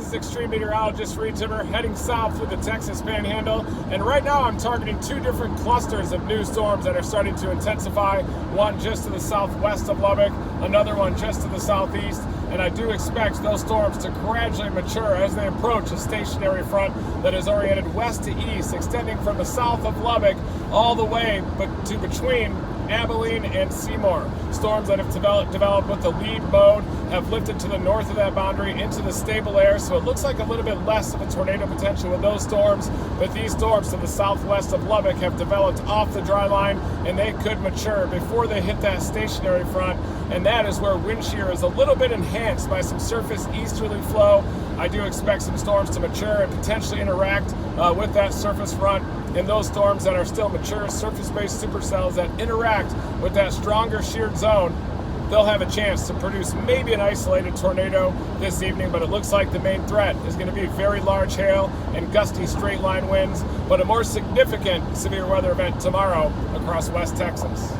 This is extreme meteorologist Reed Timmer heading south through the Texas Panhandle, and right now I'm targeting two different clusters of new storms that are starting to intensify. One just to the southwest of Lubbock, another one just to the southeast, and I do expect those storms to gradually mature as they approach a stationary front that is oriented west to east, extending from the south of Lubbock all the way to between Abilene and Seymour. Storms that have developed with the lead mode have lifted to the north of that boundary into the stable air, so it looks like a little bit less of a tornado potential with those storms, but these storms to the southwest of Lubbock have developed off the dry line, and they could mature before they hit that stationary front, and that is where wind shear is a little bit enhanced by some surface easterly flow. I do expect some storms to mature and potentially interact with that surface front. And those storms that are still mature, surface-based supercells that interact with that stronger sheared zone, they'll have a chance to produce maybe an isolated tornado this evening, but it looks like the main threat is going to be very large hail and gusty straight line winds, but a more significant severe weather event tomorrow across West Texas.